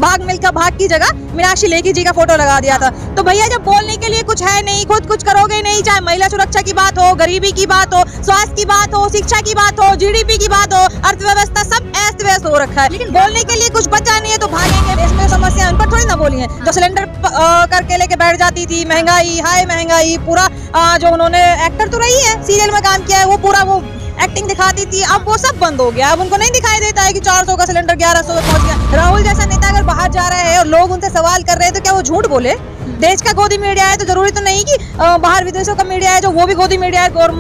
भाग मिल्खा भाग की जगह मीनाक्षी लेखी जी का फोटो लगा दिया था। तो भैया जब बोलने के लिए कुछ है नहीं, खुद कुछ करोगे नहीं, चाहे महिला सुरक्षा की बात हो, गरीबी की बात हो, स्वास्थ्य की बात हो, शिक्षा की बात हो, जीडीपी की बात हो, अर्थव्यवस्था, सब अस्त व्यस्त हो रखा है। लेकिन बोलने के लिए कुछ बचा नहीं है तो भागेंगे। देश में समस्या उन पर थोड़ी ना बोली है। जो सिलेंडर करके लेके बैठ जाती थी, महंगाई, हाई महंगाई, पूरा जो उन्होंने एक्टर तो रही है, सीरियल में काम किया है, वो पूरा वो एक्टिंग दिखाती थी, अब वो सब बंद हो गया। अब उनको नहीं दिखाई देता है कि 400 का सिलेंडर 1100 में पहुंच गया। राहुल जैसा नेता अगर बाहर जा रहा है और लोग उनसे सवाल कर रहे हैं तो क्या वो झूठ बोले? देश का गोदी मीडिया है तो जरूरी तो नहीं कि बाहर विदेशों का मीडिया है जो वो भी गोदी मीडिया है और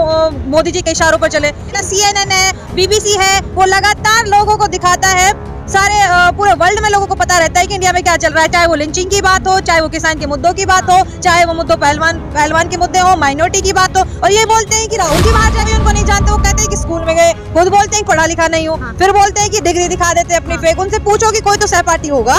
मोदी जी के इशारों पर चले। CNN है, BBC है, वो लगातार लोगों को दिखाता है। सारे पूरे वर्ल्ड में लोगों को पता रहता है कि इंडिया में क्या चल रहा है, चाहे वो लिंचिंग की बात हो, चाहे वो किसान के मुद्दों की बात हो, चाहे वो मुद्दों पहलवान के मुद्दे हो, माइनॉरिटी की बात हो। और ये बोलते हैं कि राहुल जी बाहर जाके उनको नहीं जानते, वो कहते हैं कि स्कूल में गए, खुद बोलते हैं पढ़ा लिखा नहीं हो, फिर बोलते हैं कि डिग्री दिखा देते अपनी फेक। उनसे पूछो कि कोई तो सहपाठी होगा।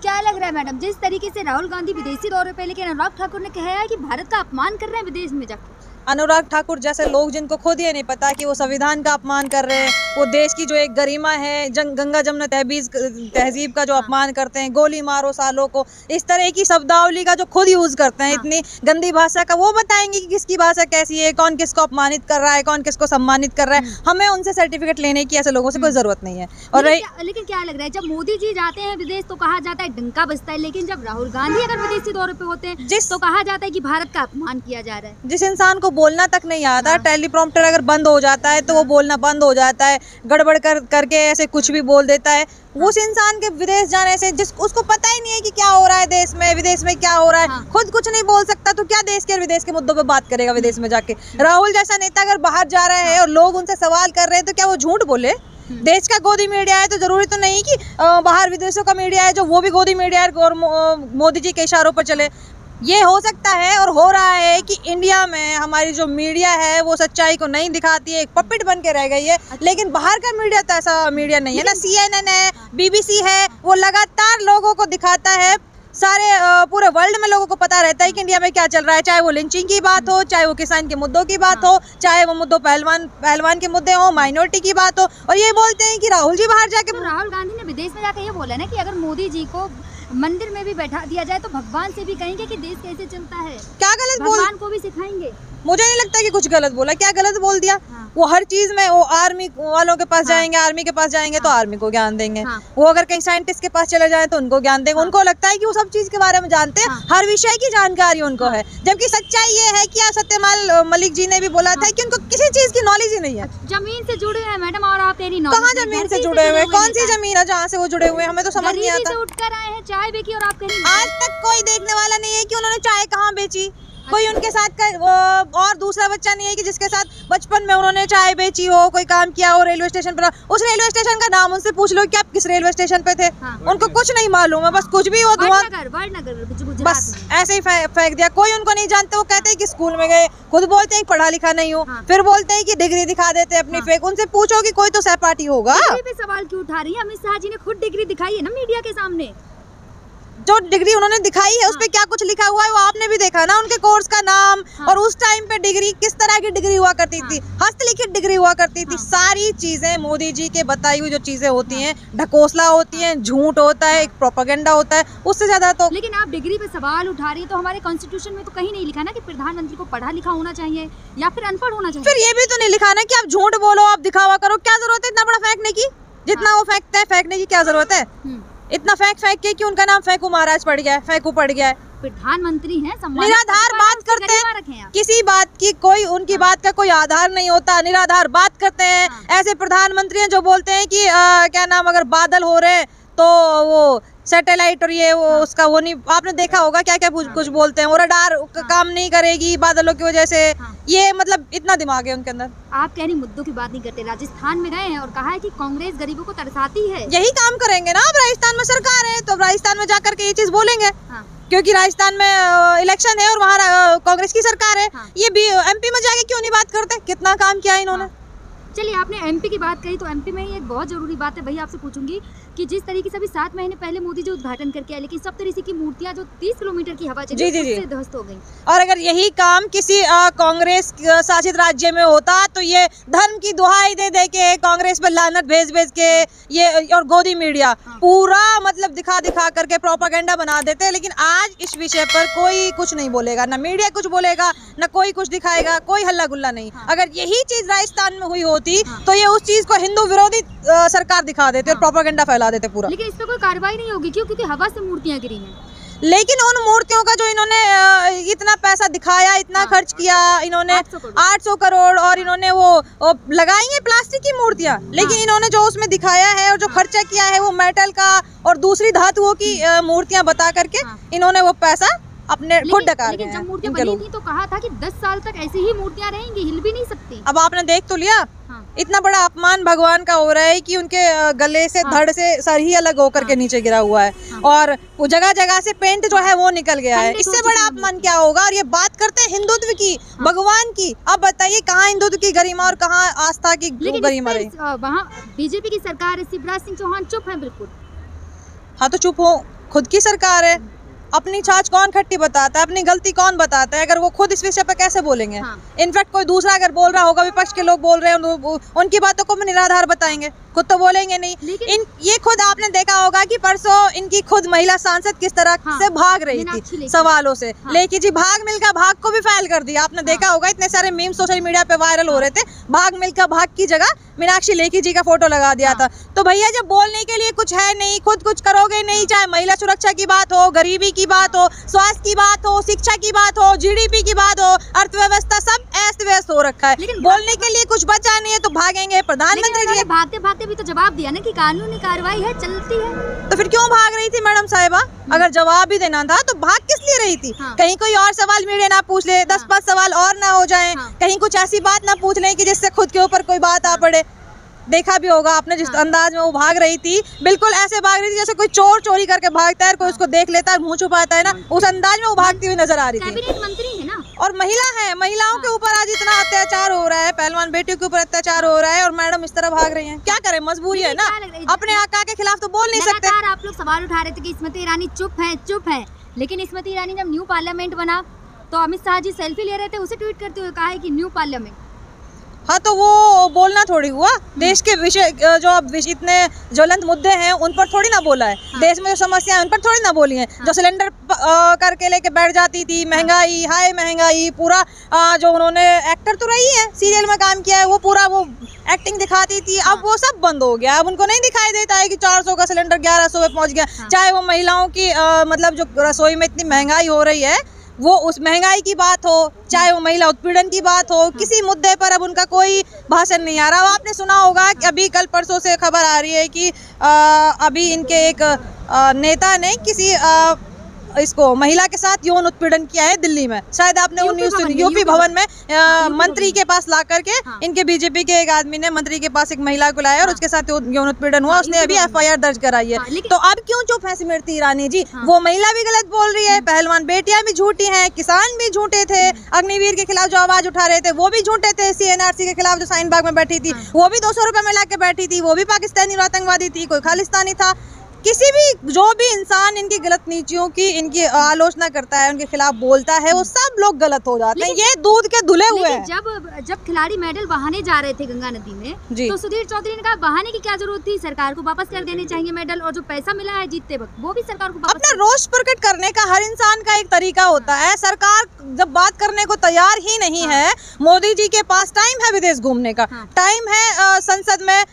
क्या लग रहा है मैडम, जिस तरीके से राहुल गांधी विदेशी दौरे पे, लेकिन अनुराग ठाकुर ने कहा है कि भारत का अपमान कर रहे हैं विदेश में जाकर। अनुराग ठाकुर जैसे लोग जिनको खुद ये नहीं पता कि वो संविधान का अपमान कर रहे हैं, वो देश की जो एक गरिमा है, गंगा जमुना तहजीब का जो अपमान करते हैं, गोली मारो सालों को, इस तरह की शब्दावली का जो खुद यूज करते हैं, इतनी गंदी भाषा का, वो बताएंगे कि किसकी भाषा कैसी है, कौन किसको अपमानित कर रहा है, कौन किसको सम्मानित कर रहा है। हमें उनसे सर्टिफिकेट लेने की ऐसे लोगों से कोई जरूरत नहीं है। और लेकिन क्या लग रहा है, जब मोदी जी जाते हैं विदेश तो कहा जाता है डंका बजता है, लेकिन जब राहुल गांधी अगर विदेशी दौरे पे होते हैं तो कहा जाता है कि भारत का अपमान किया जा रहा है। जिस इंसान को बोलना तक नहीं आता, टेलीप्रॉम्प्टर अगर बंद हो जाता है तो वो बोलना बंद हो जाता है, गड़बड़ करके ऐसे कुछ भी बोल देता है। उस इंसान के विदेश जाने से उसको पता ही नहीं है कि क्या हो रहा है देश में, विदेश में क्या हो रहा है, खुद कुछ नहीं बोल सकता तो क्या देश के और विदेश के मुद्दों पे बात करेगा विदेश में जाके? राहुल जैसा नेता अगर बाहर जा रहा है और लोग उनसे सवाल कर रहे हैं तो क्या वो झूठ बोले? देश का गोदी मीडिया है तो जरूरी तो नहीं कि बाहर विदेशों का मीडिया है जो वो भी गोदी मीडिया है और मोदी जी के इशारों पर चले। ये हो सकता है और हो रहा है कि इंडिया में हमारी जो मीडिया है वो सच्चाई को नहीं दिखाती है, एक पपेट बन के रह गई है। लेकिन बाहर का मीडिया तो ऐसा मीडिया नहीं है ना। CNN है, BBC है, वो लगातार लोगों को दिखाता है। सारे पूरे वर्ल्ड में लोगों को पता रहता है कि इंडिया में क्या चल रहा है, चाहे वो लिंचिंग की बात हो, चाहे वो किसान के मुद्दों की बात हो, चाहे वो मुद्दों पहलवान के मुद्दे हो, माइनॉरिटी की बात हो। और ये बोलते हैं कि राहुल जी बाहर जाके, राहुल गांधी ने विदेश में जाकर ये बोला ना कि अगर मोदी जी को मंदिर में भी बैठा दिया जाए तो भगवान से भी कहेंगे कि देश कैसे चलता है। क्या गलत बोल, भगवान को भी सिखाएंगे। मुझे नहीं लगता कि कुछ गलत बोला। क्या गलत बोल दिया? वो हर चीज में वो आर्मी वालों के पास जाएंगे, आर्मी के पास जाएंगे तो आर्मी को ज्ञान देंगे। वो अगर कहीं साइंटिस्ट के पास चले जाए तो उनको ज्ञान देंगे। उनको लगता है कि वो सब चीज के बारे में जानते हैं, हर विषय की जानकारी उनको है। जबकि सच्चाई ये है कि सत्यपाल मलिक जी ने भी बोला था कि उनको किसी चीज की नॉलेज ही नहीं है। जमीन से जुड़े हैं मैडम, और आप कहाँ जमीन से जुड़े हुए? कौन सी जमीन है जहाँ से वो जुड़े हुए? हमें तो समझ नहीं आता। उठकर आए हैं, चाय बेची और आप आज तक कोई देखने वाला नहीं है कि उन्होंने चाय कहाँ बेची। कोई उनके साथ का और दूसरा बच्चा नहीं है कि जिसके साथ बचपन में उन्होंने चाय बेची हो, कोई काम किया हो रेलवे स्टेशन पर। उस रेलवे स्टेशन का नाम उनसे पूछ लो कि आप किस रेलवे स्टेशन पे थे। उनको कुछ नहीं मालूम है, बस कुछ भी वो धुआं बस ऐसे ही फेंक दिया। कोई उनको नहीं जानते, वो कहते हैं कि स्कूल में गए, खुद बोलते हैं पढ़ा लिखा नहीं हो, फिर बोलते हैं कि डिग्री दिखा देते अपनी फेक। उनसे पूछो कि कोई तो सहपाठी होगा। सवाल क्यों उठा रही है? अमित शाह जी ने खुद डिग्री दिखाई है ना मीडिया के सामने। जो डिग्री उन्होंने दिखाई है उस पे क्या कुछ लिखा हुआ है वो आपने भी देखा ना, उनके कोर्स का नाम। और उस टाइम पे डिग्री किस तरह की डिग्री हुआ करती थी? हस्तलिखित डिग्री हुआ करती थी। सारी चीजें मोदी जी के बताई हुई जो चीजें होती हैं, ढकोसला होती हैं, झूठ होता है, एक प्रोपेगेंडा होता है, उससे ज्यादा तो। लेकिन आप डिग्री पे सवाल उठा रही है तो हमारे कॉन्स्टिट्यूशन में तो कहीं नहीं लिखा ना कि प्रधानमंत्री को पढ़ा लिखा होना चाहिए या फिर अनपढ़ होना चाहिए। फिर ये भी तो नहीं लिखा ना कि आप झूठ बोलो, आप दिखावा करो। क्या जरूरत है इतना बड़ा फेंकने की? जितना वो फेंकते हैं फेंकने की क्या जरूरत है? इतना फेंक के कि उनका नाम फेंकू महाराज पड़ गया है, फेंकू पड़ गया है। प्रधानमंत्री हैं, निराधार बात करते हैं, किसी बात की कोई उनकी बात का कोई आधार नहीं होता, निराधार बात करते हैं। ऐसे प्रधानमंत्री हैं जो बोलते हैं कि क्या नाम, अगर बादल हो रहे तो वो सैटेलाइट और ये वो उसका वो नहीं, आपने देखा होगा क्या क्या कुछ बोलते हैं, वो रडार काम नहीं करेगी बादलों की वजह से। ये मतलब इतना दिमाग है उनके अंदर। आप कह रही मुद्दों की बात नहीं करते। राजस्थान में गए हैं और कहा है कि कांग्रेस गरीबों को तरसाती है। यही काम करेंगे ना। अब राजस्थान में सरकार है तो राजस्थान में जाकर के ये चीज बोलेंगे। क्योंकि राजस्थान में इलेक्शन है और वहाँ कांग्रेस की सरकार है। ये भी MP में जाके क्यों नहीं बात करते? कितना काम किया इन्होंने। चलिए, आपने MP की बात कही तो MP में ही एक बहुत जरूरी बात है, भैया आपसे पूछूंगी कि जिस तरीके से अभी 7 महीने पहले मोदी जी उद्घाटन करके आए, लेकिन सब तरह की मूर्तियां जो 30 किलोमीटर की हवा चली उससे ध्वस्त हो गई। और अगर यही काम किसी कांग्रेस शासित राज्य में होता तो ये धर्म की दुहाई दे दे के कांग्रेस पर लानत भेज भेज के ये और गोदी मीडिया पूरा मतलब दिखा दिखा करके प्रोपेगेंडा बना देते हैं। लेकिन आज इस विषय पर कोई कुछ नहीं बोलेगा, ना मीडिया कुछ बोलेगा, ना कोई कुछ दिखाएगा, कोई हल्ला गुल्ला नहीं। अगर यही चीज राजस्थान में हुई होती तो ये उस चीज को हिंदू विरोधी सरकार दिखा देते और प्रोपेगेंडा फैला देते पूरा। लेकिन इस पर कोई कार्रवाई नहीं होगी क्योंकि हवा से मूर्तियां गिरी हैं। लेकिन उन मूर्तियों का जो इन्होंने इतना पैसा दिखाया, इतना खर्च किया इन्होंने 800 करोड़ और इन्होंने वो लगाई है प्लास्टिक की मूर्तियां, लेकिन इन्होंने जो उसमें दिखाया है और जो खर्चा किया है वो मेटल का और दूसरी धातुओं की मूर्तियां बता करके इन्होंने वो पैसा अपने खुद डका लेकिन जब मूर्तियां बनी थी तो कहा था कि 10 साल तक ऐसी ही मूर्तियां रहेंगी, हिल भी नहीं सकती। अब आपने देख तो लिया, इतना बड़ा अपमान भगवान का हो रहा है कि उनके गले से धड़ से सर ही अलग होकर के नीचे गिरा हुआ है और वो जगह जगह से पेंट जो है वो निकल गया है। इससे बड़ा अपमान क्या होगा। और ये बात करते हैं हिंदुत्व की, भगवान की। अब बताइए कहाँ हिंदुत्व की गरिमा और कहाँ आस्था की गरिमा रही। वहाँ बीजेपी की सरकार है, शिवराज सिंह चौहान चुप है बिल्कुल। हाँ तो चुप हो, खुद की सरकार है, अपनी छाछ कौन खट्टी बताता है, अपनी गलती कौन बताता है। अगर वो खुद इस विषय पर कैसे बोलेंगे। इनफैक्ट कोई दूसरा अगर बोल रहा होगा, विपक्ष के लोग बोल रहे हैं, उनकी बातों को भी निराधार बताएंगे, खुद तो बोलेंगे नहीं। ये खुद आपने देखा होगा कि परसों इनकी खुद महिला सांसद किस तरह से भाग रही थी सवालों से लेके जी, भाग मिल्खा भाग को भी फाइल कर दिया। आपने देखा होगा इतने सारे मीम सोशल मीडिया पे वायरल हो रहे थे, भाग मिल्खा भाग की जगह मीनाक्षी लेखी जी का फोटो लगा दिया था। तो भैया जब बोलने के लिए कुछ है नहीं, खुद कुछ करोगे नहीं, चाहे महिला सुरक्षा की बात हो, गरीबी की बात हो, स्वास्थ्य की बात हो, शिक्षा की बात हो, जीडीपी की बात हो, अर्थव्यवस्था सब अस्त व्यस्त हो रखा है। लेकिन बोलने के लिए कुछ बचा नहीं है तो भागेंगे। प्रधानमंत्री जी भागते भागते भी तो जवाब दिया ना कि कानूनी कार्रवाई है, चलती है। तो फिर क्यों भाग रही थी मैडम साहिबा? अगर जवाब भी देना था तो भाग किस लिए रही थी? कहीं कोई और सवाल मीडिया ना पूछ ले, 10-5 सवाल और ना हो जाएं, कहीं कुछ ऐसी बात ना पूछ लें कि जिससे खुद के ऊपर कोई बात आ पड़े। देखा भी होगा आपने जिस अंदाज में वो भाग रही थी, बिल्कुल ऐसे भाग रही थी जैसे कोई चोर चोरी करके भागता है, कोई उसको देख लेता है, मुंह छुपाता है ना, उस अंदाज में वो भागती हुई नजर आ रही थी। कैबिनेट मंत्री है ना और महिला है, महिलाओं के ऊपर आज इतना अत्याचार हो रहा है, पहलवान बेटियों के ऊपर अत्याचार हो रहा है और मैडम इस तरह भाग रही हैं। क्या करें, मजबूरी है ना, अपने आका के खिलाफ तो बोल नहीं सकते। आप लोग सवाल उठा रहे थे कि स्मृति ईरानी चुप है, लेकिन स्मृति ईरानी जब न्यू पार्लियामेंट बना तो अमित शाह जी सेल्फी ले रहे थे, उसे ट्वीट करते हुए कहा है कि न्यू पार्लियामेंट। हाँ तो वो बोलना थोड़ी हुआ, देश के विषय जो अब इतने ज्वलंत मुद्दे हैं उन पर थोड़ी ना बोला है। देश में जो समस्या है उन पर थोड़ी ना बोली है। जो सिलेंडर करके लेके बैठ जाती थी, महंगाई, हाई महंगाई, पूरा जो उन्होंने एक्टर तो रही है, सीरियल में काम किया है, वो पूरा वो एक्टिंग दिखाती थी, अब वो सब बंद हो गया। अब उनको नहीं दिखाई देता है कि 400 का सिलेंडर 1100 पे पहुंच गया। चाहे वो महिलाओं की मतलब जो रसोई में इतनी महंगाई हो रही है वो उस महंगाई की बात हो, चाहे वो महिला उत्पीड़न की बात हो, किसी मुद्दे पर अब उनका कोई भाषण नहीं आ रहा। आपने सुना होगा कि अभी कल परसों से खबर आ रही है कि अभी इनके एक नेता ने किसी इसको महिला के साथ यौन उत्पीड़न किया है दिल्ली में। शायद आपने वो न्यूज़ सुनी, यूपी भवन में मंत्री के पास ला करके इनके बीजेपी के एक आदमी ने मंत्री के पास एक महिला को लाया और उसके साथ यौन उत्पीड़न हुआ। उसने अभी FIR दर्ज कराई है। तो अब क्यों चुप है स्मृति ईरानी जी? वो महिला भी गलत बोल रही है, पहलवान बेटियां भी झूठी हैं, किसान भी झूठे थे, अग्निवीर के खिलाफ जो आवाज उठा रहे थे वो भी झूठे थे, CNRC के खिलाफ जो साइन बाग में बैठी थी वो भी 200 रुपए में ला के बैठी थी, वो भी पाकिस्तानी और आतंकवादी थी, कोई खालिस्तानी था। किसी भी जो भी इंसान इनकी गलत नीतियों की इनकी आलोचना करता है, उनके खिलाफ बोलता है, वो सब लोग गलत हो जाते हैं। ये दूध के धुले हुए हैं। जब खिलाड़ी मेडल बहाने जा रहे थे गंगा नदी में तो सुधीर चौधरी ने कहा बहाने की क्या जरूरत थी, सरकार को वापस कर देने चाहिए मेडल, और जो पैसा मिला है जीतते वक्त वो भी सरकार को अपना रोष प्रकट करने का हर इंसान का एक तरीका होता है। सरकार जब बात करने को तैयार ही नहीं है, मोदी जी के पास टाइम है विदेश घूमने का, टाइम है संसद में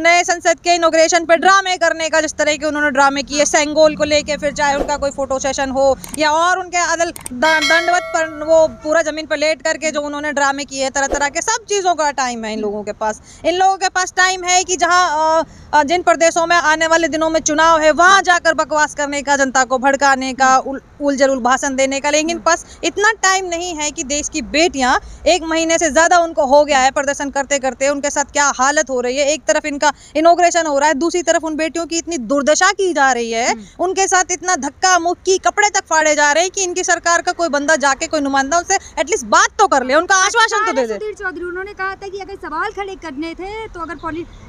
नए संसद के इनॉग्रेशन पे ड्रामे करने का, जिस तरह के उन्होंने ड्रामे किए सेंगोल को लेके, फिर चाहे उनका कोई फोटो सेशन हो या और उनके अदल दंडवत पर वो पूरा जमीन पर लेट करके जो उन्होंने ड्रामे किए, तरह तरह के सब चीज़ों का टाइम है इन लोगों के पास। इन लोगों के पास टाइम है कि जहाँ जिन प्रदेशों में आने वाले दिनों में चुनाव है वहाँ जाकर बकवास करने का, जनता को भड़काने का, उलझुल भाषण देने का। लेकिन पास इतना टाइम नहीं है कि देश की बेटियाँ 1 महीने से ज़्यादा उनको हो गया है प्रदर्शन करते करते, उनके साथ क्या हालत हो रही है। एक तरफ इनका इनॉग्रेशन हो रहा है, दूसरी तरफ उन बेटियों की इतनी दुर्दशा की जा रही है, उनके साथ इतना धक्का मुक्की, कपड़े तक फाड़े जा रहे हैं कि इनकी सरकार का कोई बंदा जाके, कोई नुमाइंदा उनसे एटलीस्ट बात तो कर ले, उनका आश्वासन तो दे दे। सुधीर चौधरी उन्होंने कहा था कि अगर सवाल खड़े करने थे तो अगर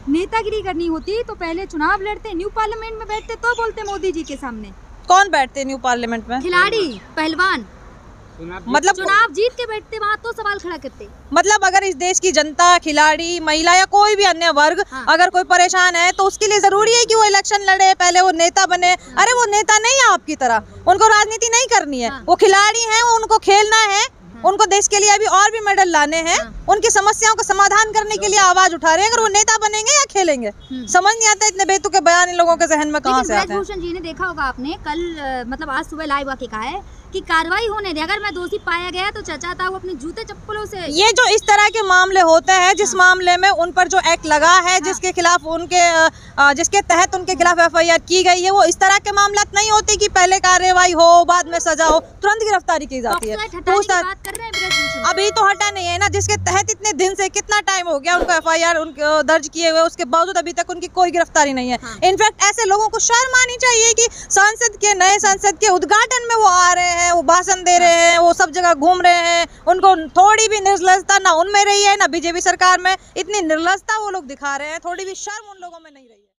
नेतागिरी करनी होती तो पहले चुनाव लड़ते, न्यू पार्लियामेंट में बैठते तो बोलते मोदी जी के सामने। कौन बैठते न्यू पार्लियामेंट में? खिलाड़ी, पहलवान, मतलब चुनाव जीत के बैठते वहाँ तो सवाल खड़ा करते। मतलब अगर इस देश की जनता, खिलाड़ी, महिला या कोई भी अन्य वर्ग अगर कोई परेशान है तो उसके लिए जरूरी है कि वो इलेक्शन लड़े, पहले वो नेता बने। अरे वो नेता नहीं है आपकी तरह, उनको राजनीति नहीं करनी है, वो खिलाड़ी हैं, उनको खेलना है, उनको देश के लिए अभी और भी मेडल लाने हैं, उनकी समस्याओं का समाधान करने के लिए आवाज उठा रहे हैं। अगर वो नेता बनेंगे या खेलेंगे, समझ नहीं आता इतने बेतुके बयान इन लोगों के जहन में कहाँ से आते हैं। ब्रजभूषण जी ने देखा होगा आपने कल, मतलब आज सुबह लाइव आके कहा है कि कार्रवाई होने दे, अगर मैं दोषी पाया गया तो चाचा था वो अपने जूते चप्पलों से। ये जो इस तरह के मामले होते हैं, जिस मामले में उन पर जो एक्ट लगा है, जिसके खिलाफ जिसके तहत उनके खिलाफ FIR की गई है, वो इस तरह के मामला नहीं होते कि पहले कार्रवाई हो बाद में सजा हो, तुरंत गिरफ्तारी की जाती है। अभी तो हटा नहीं है ना, जिसके तहत इतने दिन से, कितना टाइम हो गया उनको FIR दर्ज किए हुए, उसके बावजूद अभी तक उनकी कोई गिरफ्तारी नहीं है। इनफैक्ट ऐसे लोगों को शर्म आनी चाहिए कि नए संसद के उद्घाटन में वो आ रहे हैं, वो भाषण दे रहे हैं, वो सब जगह घूम रहे हैं, उनको थोड़ी भी निर्लजता ना उनमें रही है ना BJP सरकार में। इतनी निर्लजता वो लोग दिखा रहे हैं, थोड़ी भी शर्म उन लोगों में नहीं रही है।